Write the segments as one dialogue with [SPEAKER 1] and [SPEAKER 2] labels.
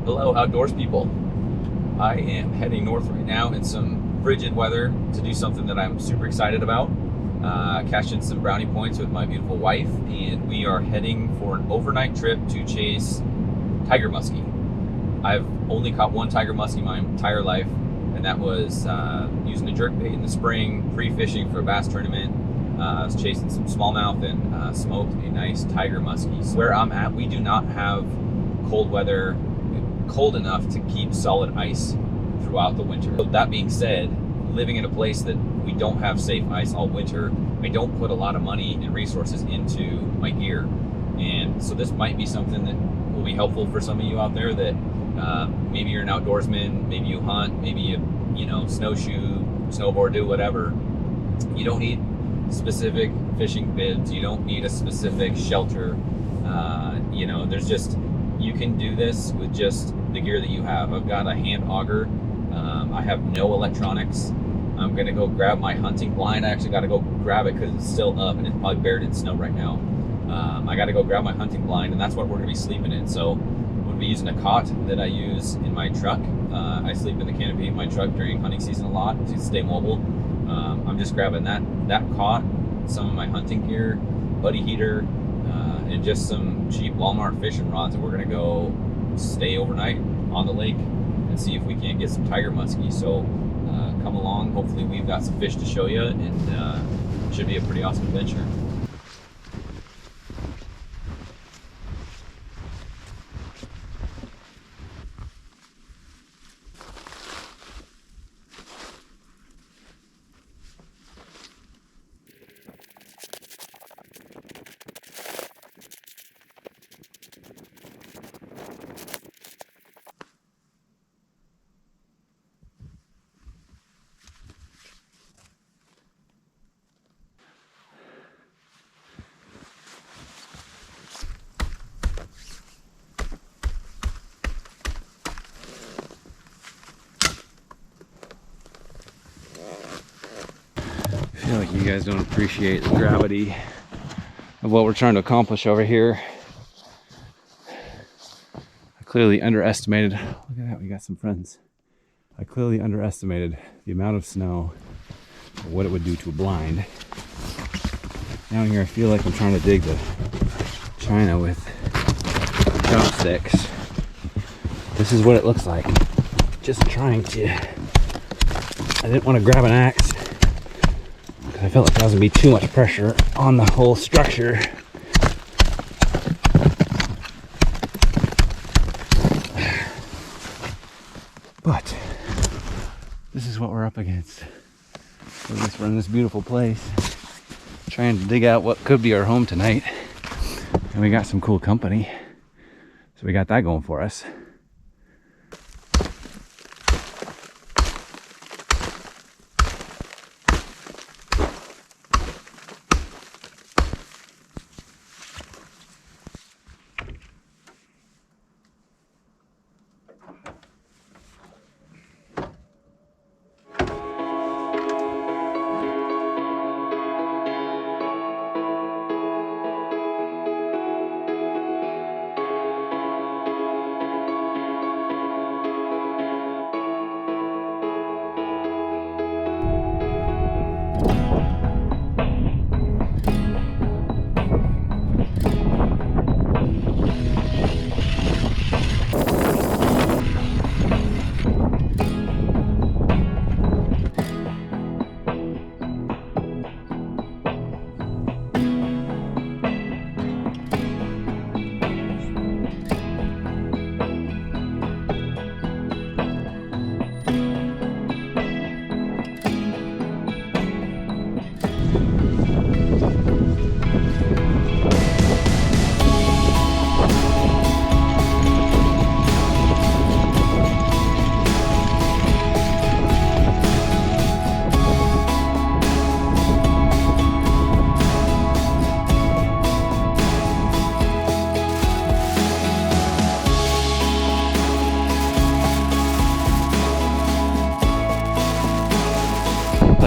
[SPEAKER 1] Hello, outdoors people. I am heading north right now in some frigid weather to do something that I'm super excited about. Cashing some brownie points with my beautiful wife, and we are heading for an overnight trip to chase tiger muskie. I've only caught one tiger muskie my entire life, and that was using a jerkbait in the spring, pre-fishing for a bass tournament. I was chasing some smallmouth and smoked a nice tiger muskie. So where I'm at, we do not have cold weather, cold enough to keep solid ice throughout the winter. So that being said, living in a place that we don't have safe ice all winter, I don't put a lot of money and resources into my gear. And so this might be something that will be helpful for some of you out there that maybe you're an outdoorsman, maybe you hunt, maybe you snowshoe, snowboard, do whatever. You don't need specific fishing bibs, you don't need a specific shelter. There's just, you can do this with just the gear that you have. I've got a hand auger. I have no electronics. I'm gonna go grab my hunting blind. I actually gotta go grab it because it's still up and it's probably buried in snow right now. I gotta go grab my hunting blind, and that's what we're gonna be sleeping in. So I'm gonna be using a cot that I use in my truck. I sleep in the canopy of my truck during hunting season a lot to stay mobile. I'm just grabbing that cot, some of my hunting gear, buddy heater, and just some cheap Walmart fishing rods, and we're gonna go stay overnight on the lake and see if we can't get some tiger muskie. So come along. Hopefully we've got some fish to show you, and it should be a pretty awesome adventure. I feel like you guys don't appreciate the gravity of what we're trying to accomplish over here. I clearly underestimated, look at that, we got some friends. I clearly underestimated the amount of snow and what it would do to a blind. Down here I feel like I'm trying to dig the china with chopsticks. This is what it looks like. Just trying to, I didn't want to grab an axe. I felt like that was going to be too much pressure on the whole structure. But this is what we're up against. We're in this beautiful place, trying to dig out what could be our home tonight. And we got some cool company. So we got that going for us.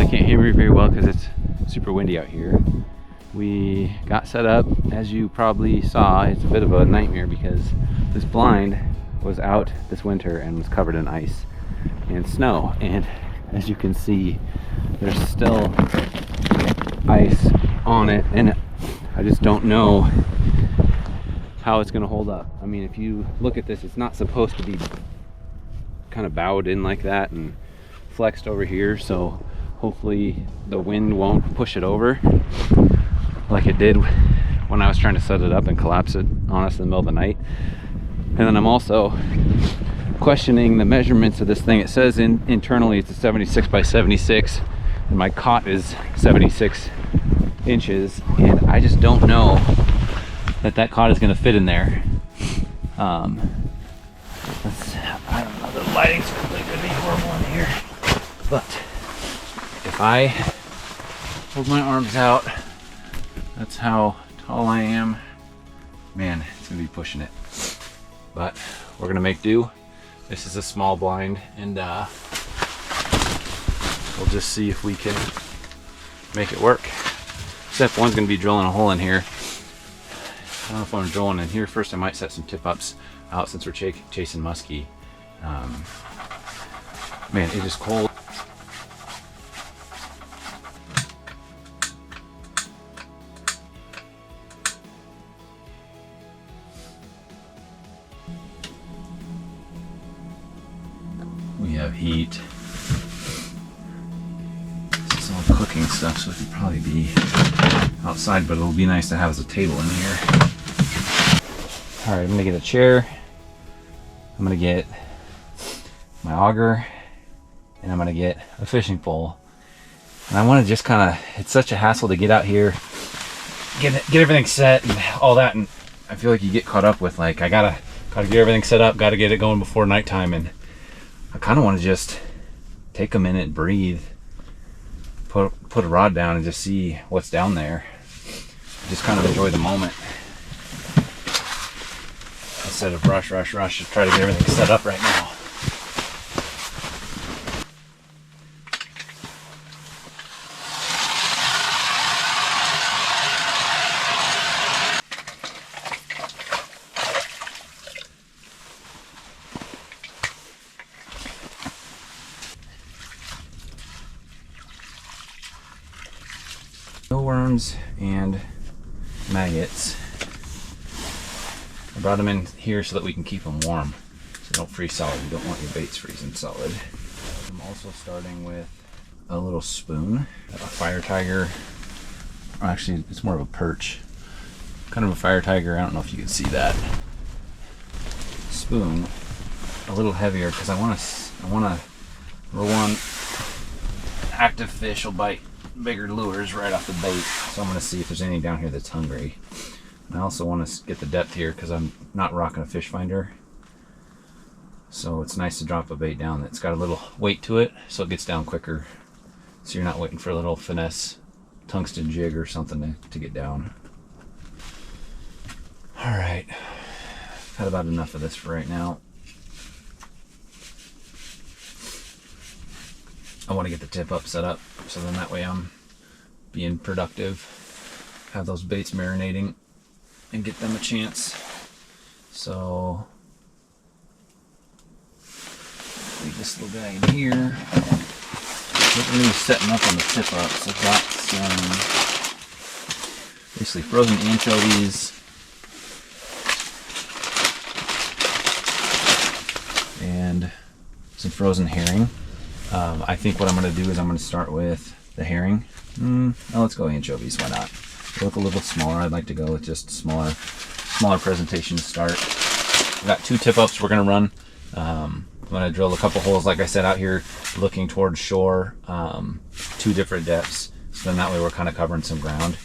[SPEAKER 1] Can't hear me very well because it's super windy out here. We got set up, as you probably saw. It's a bit of a nightmare because this blind
[SPEAKER 2] was out this winter and was covered in ice and snow, and as you can see, there's still ice on it, and I just don't know how it's going to hold up. I mean, if you look at this, it's not supposed to be kind of bowed in like that and flexed over here, so hopefully the wind won't push it over like it did when I was trying to set it up and collapse it on us in the middle of the night. And then I'm also questioning the measurements of this thing. It says internally it's a 76 by 76, and my cot is 76 inches, and I just don't know that cot is going to fit in there. I don't know, the lighting's probably going to be horrible in here, but if I hold my arms out, that's how tall I am. Man, it's going to be pushing it, but we're going to make do. This is a small blind, and we'll just see if we can make it work. Step one's going to be drilling a hole in here. I don't know if I'm drilling in here first. I might set some tip ups out since we're chasing musky. Man, it is cold. We have heat. This is all cooking stuff, so it could probably be outside, but it'll be nice to have as a table in here. All right, I'm gonna get a chair. I'm gonna get my auger, and I'm gonna get a fishing pole. And I want to just kind of, it's such a hassle to get out here, get everything set and all that, and I feel like you get caught up with like, I gotta get everything set up, gotta get it going before nighttime, and I kind of want to just take a minute, breathe, put a rod down and just see what's down there. Just kind of enjoy the moment instead of rush to try to get everything set up right now. Worms and maggots. I brought them in here so that we can keep them warm, so they don't freeze solid. You don't want your baits freezing solid. I'm also starting with a little spoon, a fire tiger. Or actually, it's more of a perch, kind of a fire tiger. I don't know if you can see that. Spoon, a little heavier because I want to. Number one, active fish will bite bigger lures right off the bait, so I'm going to see if there's anything down here that's hungry. And I also want to get the depth here because I'm not rocking a fish finder, so it's nice to drop a bait down that's got a little weight to it so it gets down quicker, so you're not waiting for a little finesse tungsten jig or something to get down. Alright, I've had about enough of this for right now. I want to get the tip up set up, so then that way I'm being productive, have those baits marinating, and get them a chance. So leave this little guy in here. We're really setting up on the tip ups. I've got some basically frozen anchovies and some frozen herring. I think what I'm going to do is I'm going to start with the herring. Let's go anchovies, why not? They look a little smaller. I'd like to go with just smaller presentation to start. We've got 2 tip-ups we're going to run. I'm going to drill a couple holes, like I said, out here looking towards shore, 2 different depths. So then that way we're kind of covering some ground.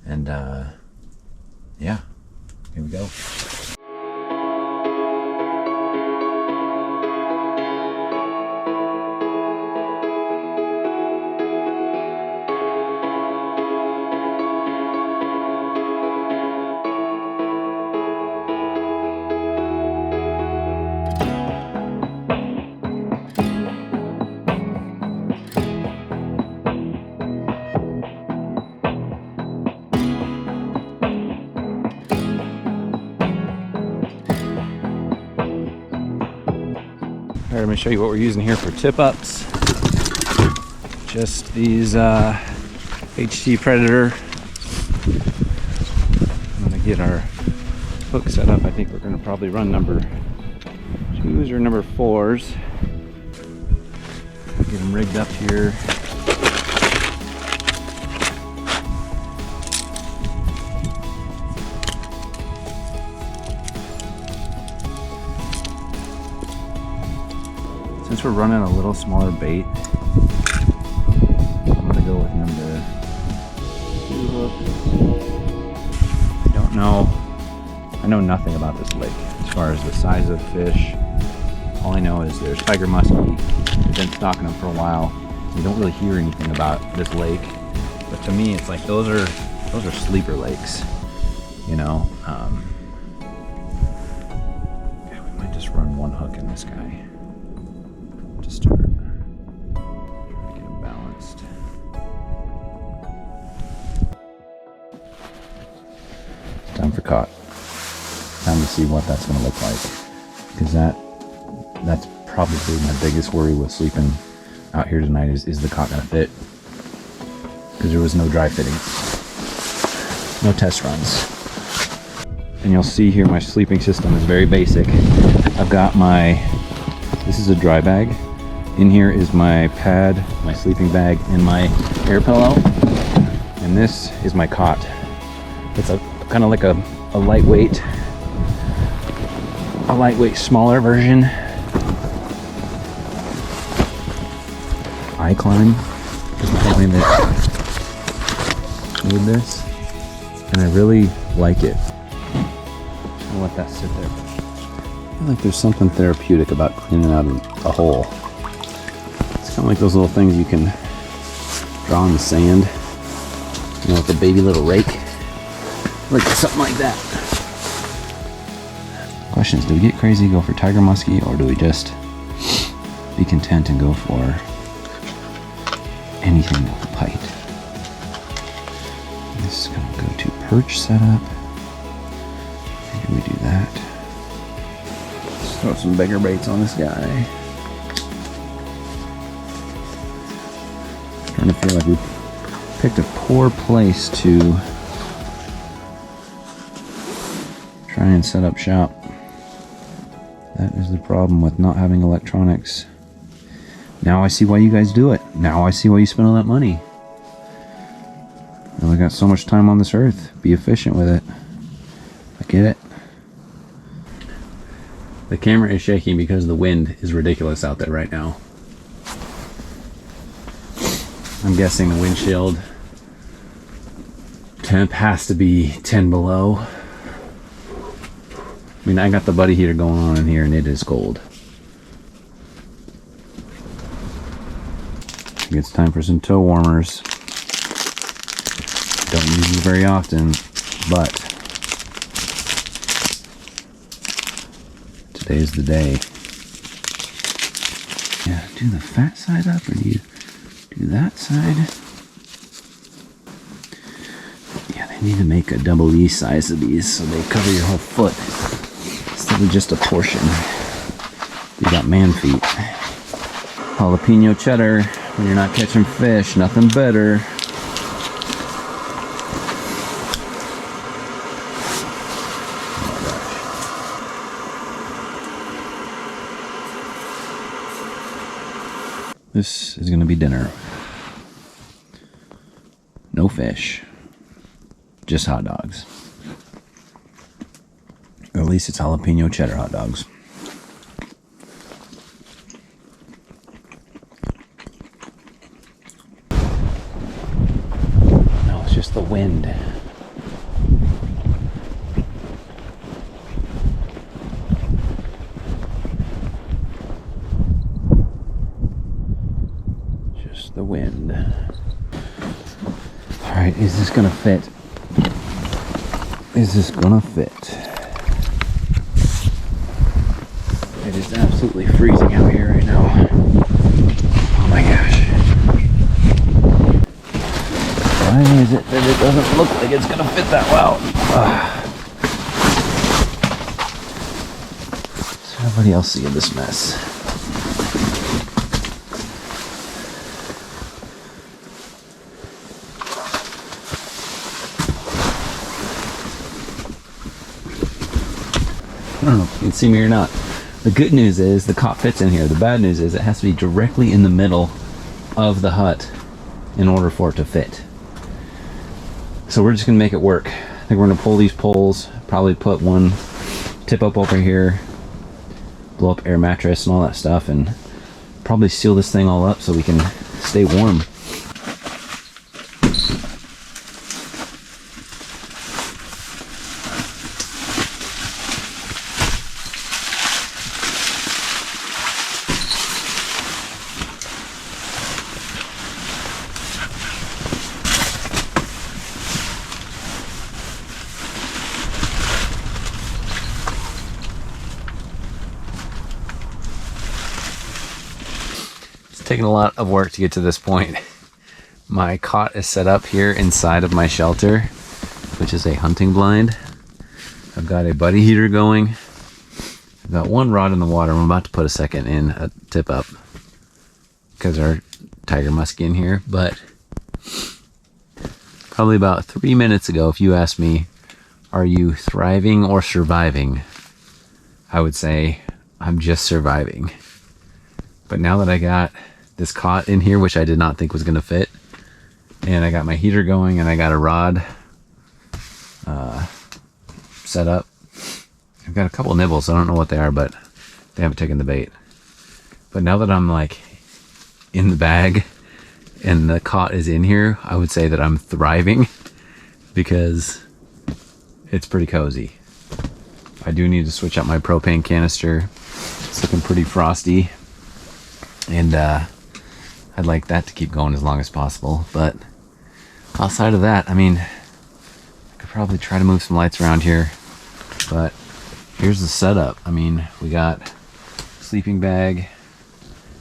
[SPEAKER 2] And yeah, here we go. Alright, I'm going to show you what we're using here for tip-ups. Just these HT Predator. I'm going to get our hook set up. I think we're going to probably run number 2s or number 4s. Get them rigged up here. Since we're running a little smaller bait, I'm gonna go with number 2 hooks. I don't know. I know nothing about this lake as far as the size of fish. All I know is there's tiger musky. I've been stalking them for a while. You don't really hear anything about this lake, but to me, it's like those are sleeper lakes. You know, yeah, we might just run one hook in this guy to start. Try to get him balanced. Time for caught. Time to see what that's going to look like, because that's probably my biggest worry with sleeping out here tonight is the caught going to fit, because there was no dry fitting, no test runs. And you'll see here my sleeping system is very basic. I've got this is a dry bag. In here is my pad, my sleeping bag, and my air pillow. And this is my cot. It's a kind of like a lightweight, smaller version. I climb is the company that made this, and I really like it. I'll let that sit there. I feel like there's something therapeutic about cleaning out a hole. It's kind of like those little things you can draw in the sand, you know, with a baby little rake. Like something like that. Question is, do we get crazy, go for tiger musky, or do we just be content and go for anything that will bite? This is going to go to perch setup. Maybe we do that. Let's throw some bigger baits on this guy. Starting to feel like we picked a poor place to try and set up shop. That is the problem with not having electronics. Now I see why you guys do it. Now I see why you spend all that money. We only got so much time on this earth. Be efficient with it. I get it. The camera is shaking because the wind is ridiculous out there right now. I'm guessing the windshield temp has to be 10 below. I mean, I got the buddy heater going on in here and it is cold. I think it's time for some toe warmers. Don't use these very often, but today's the day. Yeah, do the fat side up, or do you do that side? Yeah, they need to make a double E size of these so they cover your whole foot instead of just a portion. You got man feet. Jalapeno cheddar when you're not catching fish, nothing better. This is gonna be dinner. No fish, just hot dogs. Or at least it's jalapeno cheddar hot dogs. No, it's just the wind. The wind. Alright, is this gonna fit? Is this gonna fit? It is absolutely freezing out here right now. Oh my gosh. Why is it that it doesn't look like it's gonna fit that well? Is everybody else seeing this mess? see me or not. The good news is the cot fits in here. The bad news is it has to be directly in the middle of the hut in order for it to fit. So we're just gonna make it work. I think we're gonna pull these poles, probably put one tip up over here, blow up air mattress and all that stuff, and probably seal this thing all up so we can stay warm. Taking a lot of work to get to this point. My cot is set up here inside of my shelter, which is a hunting blind. I've got a buddy heater going. I've got one rod in the water. I'm about to put a second in, a tip up, because our tiger musky in here. But probably about 3 minutes ago, if you asked me, are you thriving or surviving? I would say I'm just surviving. But now that I got this cot in here, which I did not think was going to fit, and I got my heater going, and I got a rod set up. I've got a couple nibbles. I don't know what they are, but they haven't taken the bait. But now that I'm like in the bag and the cot is in here, I would say that I'm thriving because it's pretty cozy. I do need to switch out my propane canister. It's looking pretty frosty, and I'd like that to keep going as long as possible. But outside of that, I mean, I could probably try to move some lights around here, but here's the setup. I mean, we got sleeping bag,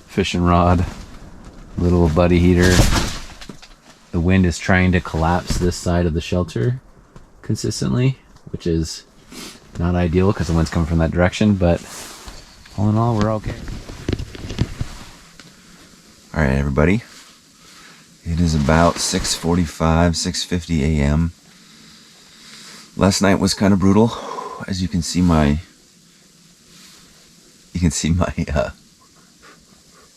[SPEAKER 2] fishing rod, little buddy heater. The wind is trying to collapse this side of the shelter consistently, which is not ideal because the wind's coming from that direction, but all in all, we're okay.
[SPEAKER 3] All right, everybody. It is about 6:45, 6:50 a.m. Last night was kind of brutal. As you can see my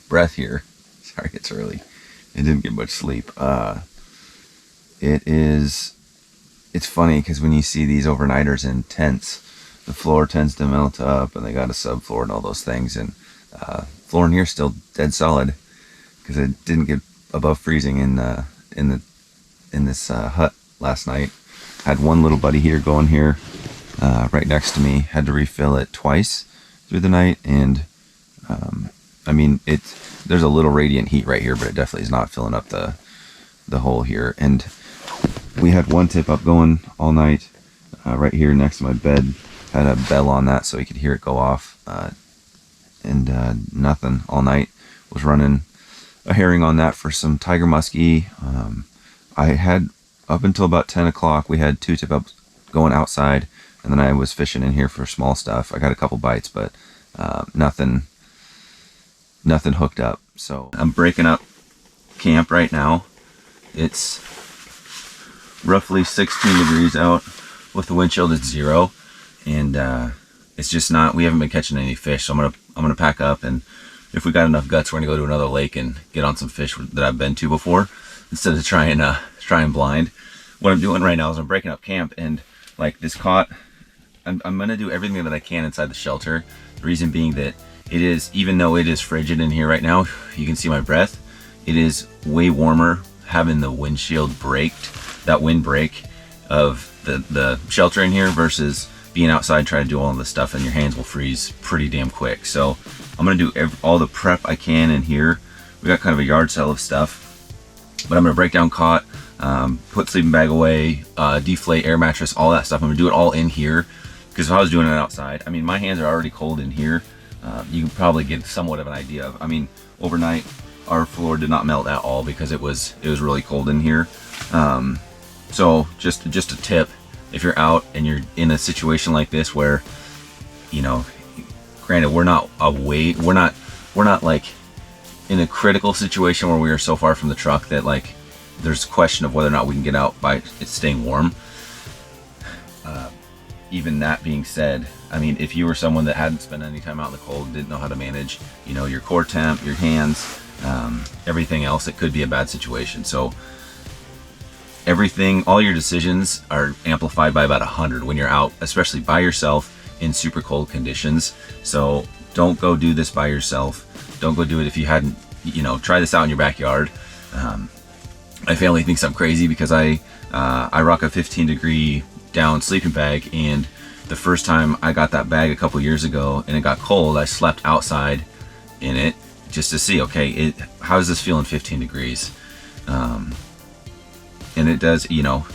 [SPEAKER 3] breath here. Sorry, it's early. I didn't get much sleep. It's funny because when you see these overnighters in tents, the floor tends to melt up, and they got a subfloor and all those things, and floor in here is still dead solid because it didn't get above freezing in this hut last night. Had one little buddy heater going here right next to me. Had to refill it twice through the night, and I mean, there's a little radiant heat right here, but it definitely is not filling up the hole here. And we had one tip up going all night right here next to my bed. Had a bell on that so you could hear it go off, and nothing all night. Was running a herring on that for some tiger musky. I had up until about 10 o'clock, we had 2 tip ups going outside, and then I was fishing in here for small stuff. I got a couple bites, but nothing hooked up. So I'm breaking up camp right now. It's roughly 16 degrees out with the wind chill at 0, and it's just not. We haven't been catching any fish, so I'm gonna pack up, and if we got enough guts, we're gonna go to another lake and get on some fish that I've been to before, instead of trying blind. What I'm doing right now is I'm breaking up camp, and like this cot, I'm gonna do everything that I can inside the shelter. The reason being that it is, even though it is frigid in here right now, you can see my breath, it is way warmer having the windshield braked, that wind brake of the shelter in here versus being outside trying to do all of this stuff, and your hands will freeze pretty damn quick. So I'm gonna do all the prep I can in here. We got kind of a yard sale of stuff, but I'm gonna break down cot, put sleeping bag away, deflate air mattress, all that stuff. I'm gonna do it all in here, because if I was doing it outside, I mean, my hands are already cold in here. You can probably get somewhat of an idea of, I mean, overnight our floor did not melt at all because it was really cold in here. So just a tip, if you're out and you're in a situation like this where, you know, granted we're not like in a critical situation where we are so far from the truck that like there's question of whether or not we can get out by it staying warm. even that being said, I mean, if you were someone that hadn't spent any time out in the cold, didn't know how to manage, you know, your core temp, your hands, everything else, it could be a bad situation. So everything, all your decisions are amplified by about 100 when you're out, especially by yourself in super cold conditions. So don't go do this by yourself. Don't go do it if you hadn't, you know, try this out in your backyard. My family thinks I'm crazy because I rock a 15-degree down sleeping bag, and the first time I got that bag a couple years ago and it got cold, I slept outside in it just to see, okay, how does this feel in 15 degrees? And it does, you know,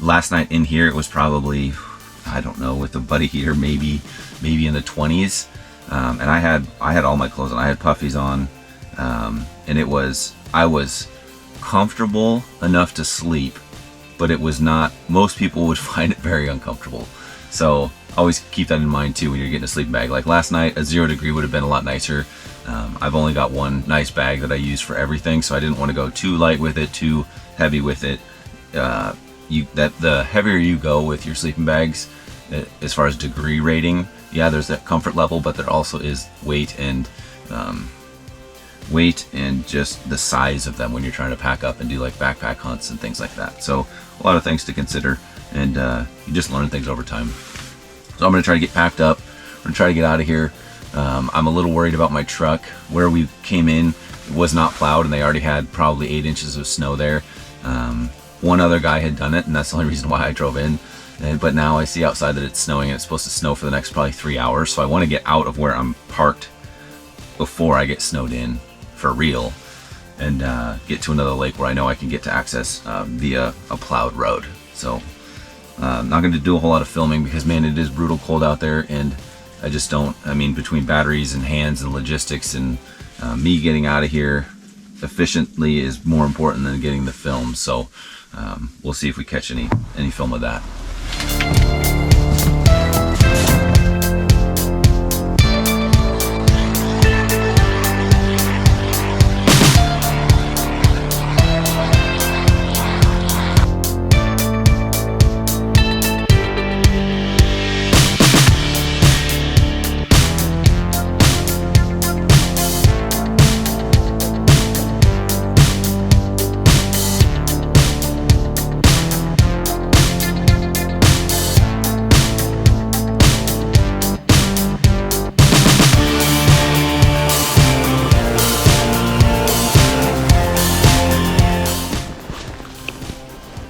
[SPEAKER 3] last night in here it was probably, I don't know, with the buddy heater, maybe in the 20s. And I had all my clothes on. I had puffies on, and I was comfortable enough to sleep, but it was not, most people would find it very uncomfortable. So always keep that in mind too when you're getting a sleeping bag. Like last night, a 0 degree would have been a lot nicer. I've only got one nice bag that I use for everything, so I didn't want to go too light with it, too heavy with it. The heavier you go with your sleeping bags, as far as degree rating, yeah, there's that comfort level, but there also is weight and just the size of them when you're trying to pack up and do like backpack hunts and things like that. So a lot of things to consider, and you just learn things over time. So I'm going to try to get packed up. I'm going to try to get out of here. I'm a little worried about my truck. Where we came in was not plowed, and they already had probably 8 inches of snow there. One other guy had done it, and that's the only reason why I drove in. But now I see outside that it's snowing, and it's supposed to snow for the next probably 3 hours. So I want to get out of where I'm parked before I get snowed in for real, and get to another lake where I know I can get to access via a plowed road. So I'm not going to do a whole lot of filming because, man, it is brutal cold out there, and I just don't, I mean, between batteries and hands and logistics and me getting out of here efficiently is more important than getting the film. So we'll see if we catch any film of that.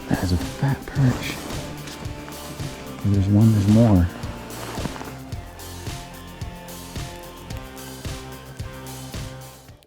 [SPEAKER 2] That is a fat perch. There's one, there's more.